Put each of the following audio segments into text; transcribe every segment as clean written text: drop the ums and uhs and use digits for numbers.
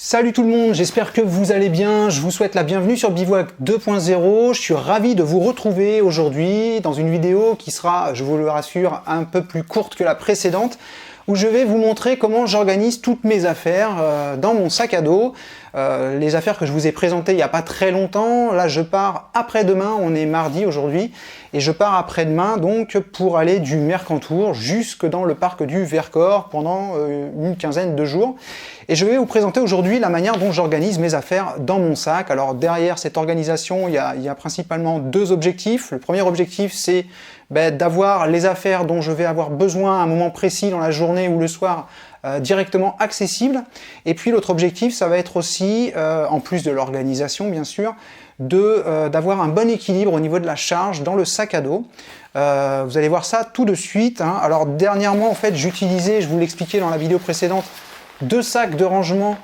Salut tout le monde, j'espère que vous allez bien, je vous souhaite la bienvenue sur Bivouac 2.0, je suis ravi de vous retrouver aujourd'hui dans une vidéo qui sera, je vous le rassure, un peu plus courte que la précédente, où je vais vous montrer comment j'organise toutes mes affaires dans mon sac à dos, les affaires que je vous ai présentées il n'y a pas très longtemps. Là je pars après-demain, on est mardi aujourd'hui, et je pars après-demain donc pour aller du Mercantour jusque dans le parc du Vercors pendant une quinzaine de jours. Et je vais vous présenter aujourd'hui la manière dont j'organise mes affaires dans mon sac. Alors derrière cette organisation, il y a principalement deux objectifs. Le premier objectif, c'est d'avoir les affaires dont je vais avoir besoin à un moment précis dans la journée ou le soir directement accessibles. Et puis l'autre objectif, ça va être aussi, en plus de l'organisation bien sûr, d'avoir un bon équilibre au niveau de la charge dans le sac à dos. Vous allez voir ça tout de suite, hein. Alors dernièrement, en fait, j'utilisais, je vous l'expliquais dans la vidéo précédente, deux sacs de rangement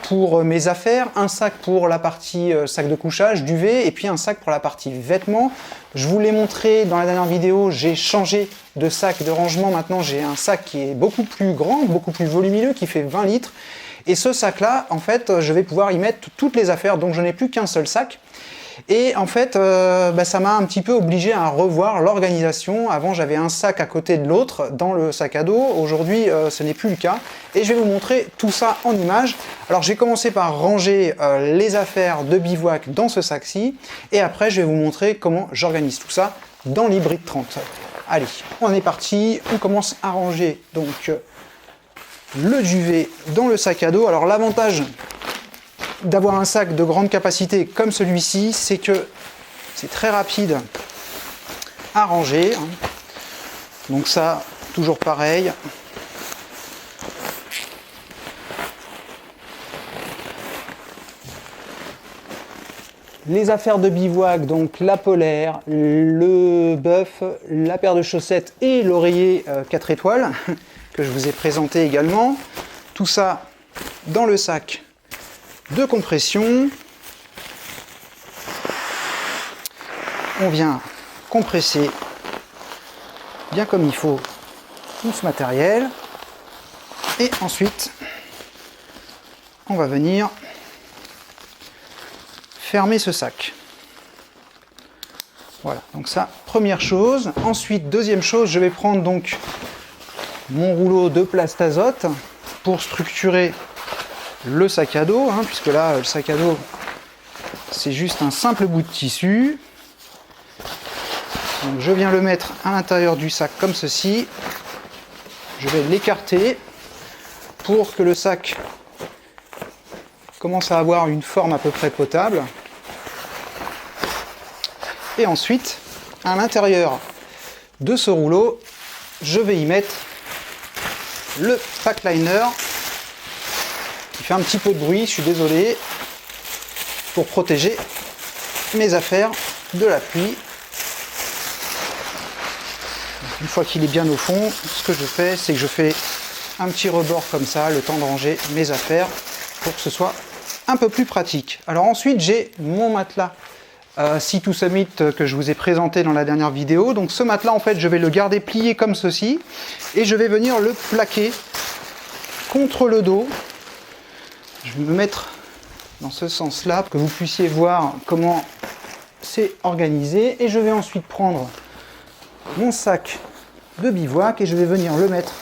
pour mes affaires, un sac pour la partie sac de couchage, duvet, et puis un sac pour la partie vêtements. Je vous l'ai montré dans la dernière vidéo, j'ai changé de sac de rangement. Maintenant, j'ai un sac qui est beaucoup plus grand, beaucoup plus volumineux, qui fait 20 litres. Et ce sac-là, en fait, je vais pouvoir y mettre toutes les affaires, donc je n'ai plus qu'un seul sac. Et en fait, ça m'a un petit peu obligé à revoir l'organisation. Avant, j'avais un sac à côté de l'autre dans le sac à dos. Aujourd'hui, ce n'est plus le cas. Et je vais vous montrer tout ça en images. Alors, j'ai commencé par ranger les affaires de bivouac dans ce sac-ci. Et après, je vais vous montrer comment j'organise tout ça dans l'hybride 30. Allez, on est parti. On commence à ranger donc le duvet dans le sac à dos. Alors, l'avantage d'avoir un sac de grande capacité comme celui-ci, c'est que c'est très rapide à ranger. Donc ça, toujours pareil. Les affaires de bivouac, donc la polaire, le bœuf, la paire de chaussettes et l'oreiller 4 étoiles, que je vous ai présenté également. Tout ça dans le sac de compression. On vient compresser bien comme il faut tout ce matériel et ensuite on va venir fermer ce sac. Voilà, donc ça, première chose. Ensuite, deuxième chose, je vais prendre donc mon rouleau de plastazote pour structurer le sac à dos, puisque là, le sac à dos, c'est juste un simple bout de tissu. Donc, je viens le mettre à l'intérieur du sac comme ceci. Je vais l'écarter pour que le sac commence à avoir une forme à peu près potable. Et ensuite, à l'intérieur de ce rouleau, je vais y mettre le pack liner. Il fait un petit peu de bruit, je suis désolé, pour protéger mes affaires de la pluie. Une fois qu'il est bien au fond, ce que je fais, c'est que je fais un petit rebord comme ça, le temps de ranger mes affaires, pour que ce soit un peu plus pratique. Alors ensuite, j'ai mon matelas Sea to Summit que je vous ai présenté dans la dernière vidéo. Donc ce matelas, en fait, je vais le garder plié comme ceci, et je vais venir le plaquer contre le dos. Je vais me mettre dans ce sens-là pour que vous puissiez voir comment c'est organisé. Et je vais ensuite prendre mon sac de bivouac et je vais venir le mettre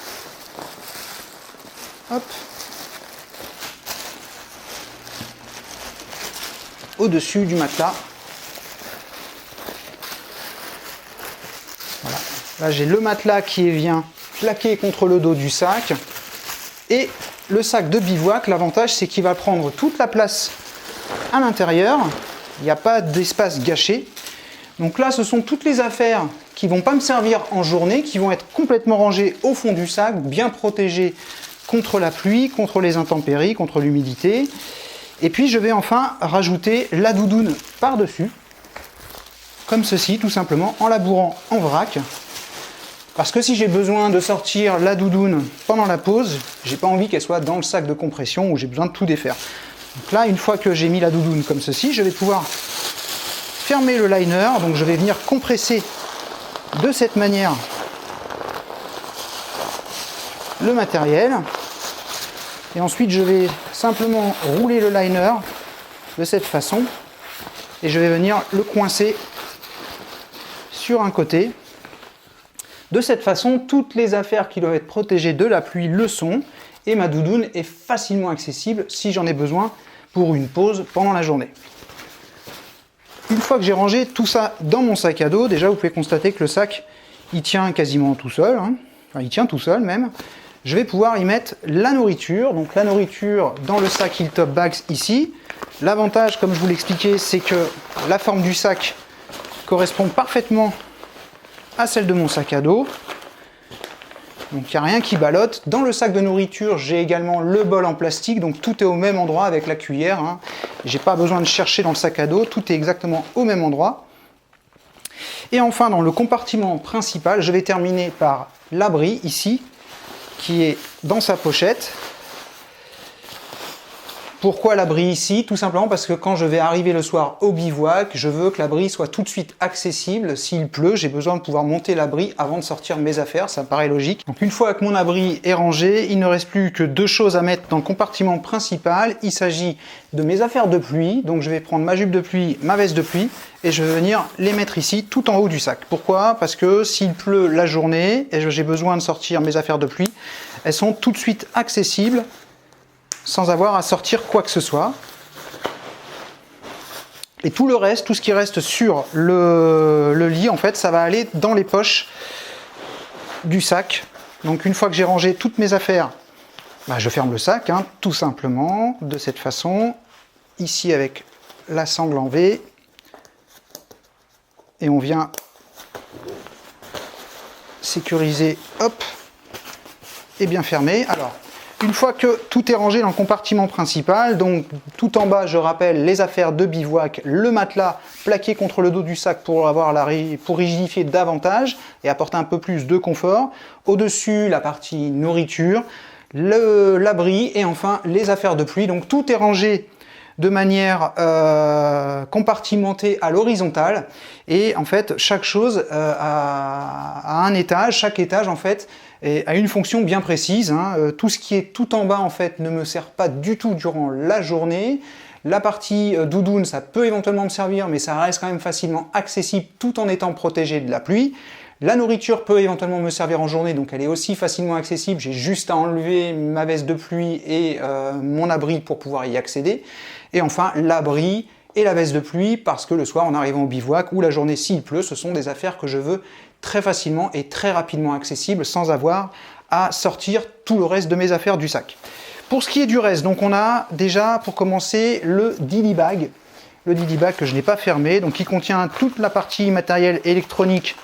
au-dessus du matelas. Voilà. Là, j'ai le matelas qui vient plaqué contre le dos du sac. Et le sac de bivouac, l'avantage, c'est qu'il va prendre toute la place à l'intérieur. Il n'y a pas d'espace gâché. Donc là, ce sont toutes les affaires qui ne vont pas me servir en journée, qui vont être complètement rangées au fond du sac, bien protégées contre la pluie, contre les intempéries, contre l'humidité. Et puis, je vais enfin rajouter la doudoune par-dessus, comme ceci, tout simplement, en la bourrant en vrac. Parce que si j'ai besoin de sortir la doudoune pendant la pause, j'ai pas envie qu'elle soit dans le sac de compression où j'ai besoin de tout défaire. Donc là, une fois que j'ai mis la doudoune comme ceci, je vais pouvoir fermer le liner. Donc je vais venir compresser de cette manière le matériel. Et ensuite, je vais simplement rouler le liner de cette façon. Et je vais venir le coincer sur un côté. De cette façon, toutes les affaires qui doivent être protégées de la pluie le sont. Et ma doudoune est facilement accessible si j'en ai besoin pour une pause pendant la journée. Une fois que j'ai rangé tout ça dans mon sac à dos, déjà vous pouvez constater que le sac, il tient quasiment tout seul. Enfin, il tient tout seul même. Je vais pouvoir y mettre la nourriture. Donc la nourriture dans le sac Hilltop Bags ici. L'avantage, comme je vous l'expliquais, c'est que la forme du sac correspond parfaitement à celle de mon sac à dos. Donc il n'y a rien qui ballotte. Dans le sac de nourriture, j'ai également le bol en plastique. Donc tout est au même endroit avec la cuillère. J'ai pas besoin de chercher dans le sac à dos. Tout est exactement au même endroit. Et enfin, dans le compartiment principal, je vais terminer par l'abri ici, qui est dans sa pochette. Pourquoi l'abri ici? Tout simplement parce que quand je vais arriver le soir au bivouac, je veux que l'abri soit tout de suite accessible. S'il pleut, j'ai besoin de pouvoir monter l'abri avant de sortir mes affaires, ça me paraît logique. Donc une fois que mon abri est rangé, il ne reste plus que deux choses à mettre dans le compartiment principal. Il s'agit de mes affaires de pluie, donc je vais prendre ma jupe de pluie, ma veste de pluie, et je vais venir les mettre ici, tout en haut du sac. Pourquoi? Parce que s'il pleut la journée, et j'ai besoin de sortir mes affaires de pluie, elles sont tout de suite accessibles, sans avoir à sortir quoi que ce soit. Et tout le reste, tout ce qui reste sur le lit, en fait, ça va aller dans les poches du sac. Donc une fois que j'ai rangé toutes mes affaires, je ferme le sac, tout simplement, de cette façon, ici avec la sangle en V, et on vient sécuriser, hop, et bien fermer. Alors, une fois que tout est rangé dans le compartiment principal, donc tout en bas, je rappelle, les affaires de bivouac, le matelas plaqué contre le dos du sac pour rigidifier davantage et apporter un peu plus de confort. Au-dessus, la partie nourriture, l'abri et enfin les affaires de pluie. Donc tout est rangé de manière compartimentée à l'horizontale et en fait chaque chose a un étage, chaque étage en fait a une fonction bien précise. Tout ce qui est tout en bas en fait ne me sert pas du tout durant la journée. La partie doudoune, ça peut éventuellement me servir, mais ça reste quand même facilement accessible tout en étant protégé de la pluie. La nourriture peut éventuellement me servir en journée, donc elle est aussi facilement accessible. J'ai juste à enlever ma veste de pluie et mon abri pour pouvoir y accéder. Et enfin, l'abri et la veste de pluie, parce que le soir, en arrivant au bivouac ou la journée s'il pleut, ce sont des affaires que je veux très facilement et très rapidement accessibles sans avoir à sortir tout le reste de mes affaires du sac. Pour ce qui est du reste, donc on a déjà pour commencer le dilly bag. Le dilly bag que je n'ai pas fermé, donc qui contient toute la partie matériel électronique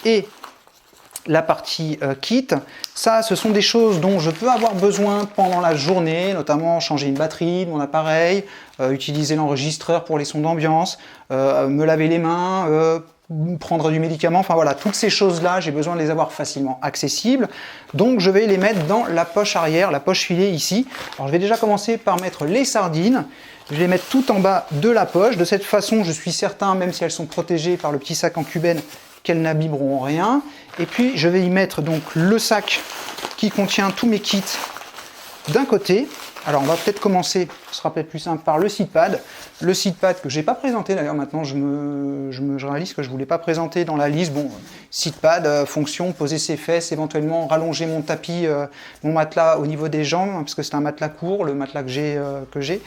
et la partie kit. Ça, ce sont des choses dont je peux avoir besoin pendant la journée, notamment changer une batterie de mon appareil, utiliser l'enregistreur pour les sons d'ambiance, me laver les mains, prendre du médicament, enfin voilà, toutes ces choses-là, j'ai besoin de les avoir facilement accessibles. Donc je vais les mettre dans la poche arrière, la poche filet ici. Alors je vais déjà commencer par mettre les sardines. Je vais les mettre tout en bas de la poche. De cette façon, je suis certain, même si elles sont protégées par le petit sac en cubène, qu'elles n'abîmeront rien. Et puis je vais y mettre donc le sac qui contient tous mes kits d'un côté. Alors on va peut-être commencer, ce sera peut-être plus simple, par le seatpad. Le seatpad que je n'ai pas présenté d'ailleurs, maintenant je réalise que je ne voulais pas présenter dans la liste. Bon, seatpad, fonction, poser ses fesses, éventuellement rallonger mon tapis, mon matelas au niveau des jambes, parce que c'est un matelas court, le matelas que j'ai.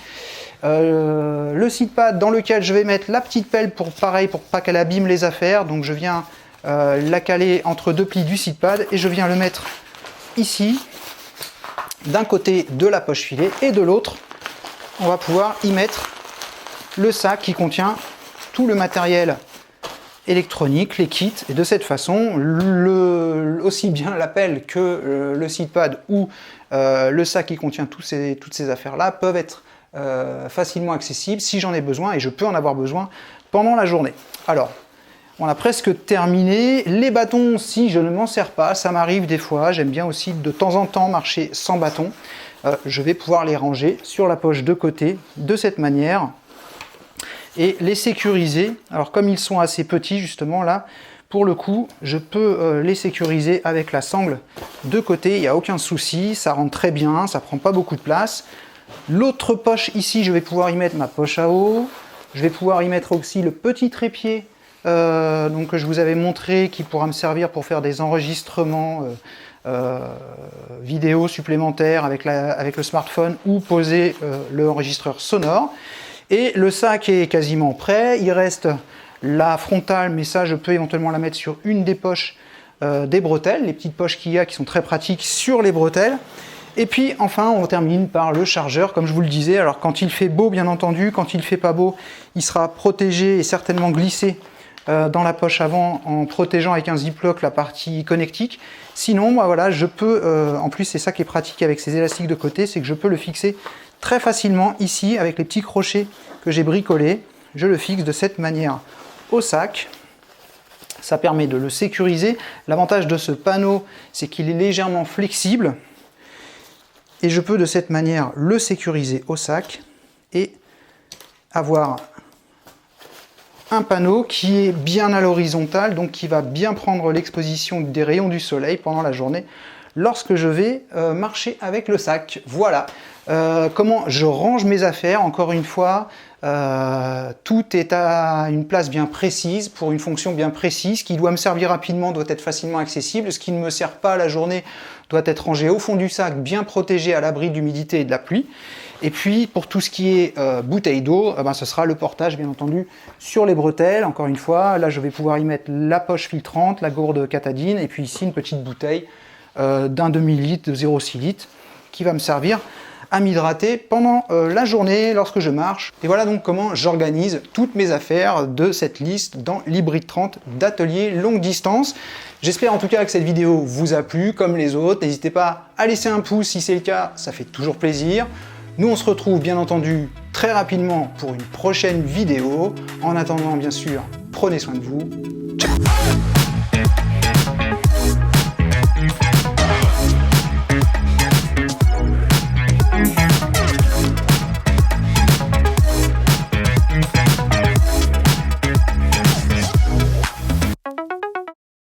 Le seatpad dans lequel je vais mettre la petite pelle pour pas qu'elle abîme les affaires. Donc je viens la caler entre deux plis du seatpad et je viens le mettre ici, d'un côté de la poche filet et de l'autre, on va pouvoir y mettre le sac qui contient tout le matériel électronique, les kits, et de cette façon, aussi bien la pelle que le seatpad ou le sac qui contient toutes ces affaires-là peuvent être facilement accessibles si j'en ai besoin, et je peux en avoir besoin pendant la journée. Alors, on a presque terminé. Les bâtons, si je ne m'en sers pas, ça m'arrive des fois, j'aime bien aussi de temps en temps marcher sans bâton. Je vais pouvoir les ranger sur la poche de côté, de cette manière, et les sécuriser. Alors comme ils sont assez petits justement là, pour le coup, je peux les sécuriser avec la sangle de côté, il n'y a aucun souci, ça rentre très bien, ça prend pas beaucoup de place. L'autre poche ici, je vais pouvoir y mettre ma poche à eau, je vais pouvoir y mettre aussi le petit trépied donc, que je vous avais montré, qui pourra me servir pour faire des enregistrements vidéo supplémentaires avec le smartphone ou poser l'enregistreur sonore. Et le sac est quasiment prêt, il reste la frontale, mais ça je peux éventuellement la mettre sur une des poches des bretelles, les petites poches qu'il y a qui sont très pratiques sur les bretelles. Et puis enfin on termine par le chargeur, comme je vous le disais. Alors quand il fait beau, bien entendu, quand il fait pas beau, il sera protégé et certainement glissé dans la poche avant en protégeant avec un ziploc la partie connectique. Sinon, moi, voilà, je peux, en plus c'est ça qui est pratique avec ces élastiques de côté, c'est que je peux le fixer très facilement ici avec les petits crochets que j'ai bricolés. Je le fixe de cette manière au sac. Ça permet de le sécuriser. L'avantage de ce panneau, c'est qu'il est légèrement flexible. Et je peux de cette manière le sécuriser au sac et avoir un panneau qui est bien à l'horizontale, donc qui va bien prendre l'exposition des rayons du soleil pendant la journée lorsque je vais marcher avec le sac. Voilà comment je range mes affaires. Encore une fois, tout est à une place bien précise, pour une fonction bien précise. Ce qui doit me servir rapidement doit être facilement accessible. Ce qui ne me sert pas à la journée doit être rangé au fond du sac, bien protégé à l'abri de l'humidité et de la pluie. Et puis pour tout ce qui est bouteille d'eau, ce sera le portage bien entendu sur les bretelles. Encore une fois, là je vais pouvoir y mettre la poche filtrante, la gourde Katadyn, et puis ici une petite bouteille d'un demi-litre, de 0,6 litres, qui va me servir à m'hydrater pendant la journée lorsque je marche. Et voilà donc comment j'organise toutes mes affaires de cette liste dans l'Hybrid 30 d'atelier longue distance. J'espère en tout cas que cette vidéo vous a plu, comme les autres. N'hésitez pas à laisser un pouce si c'est le cas, ça fait toujours plaisir. Nous, on se retrouve bien entendu très rapidement pour une prochaine vidéo. En attendant, bien sûr, prenez soin de vous. Ciao!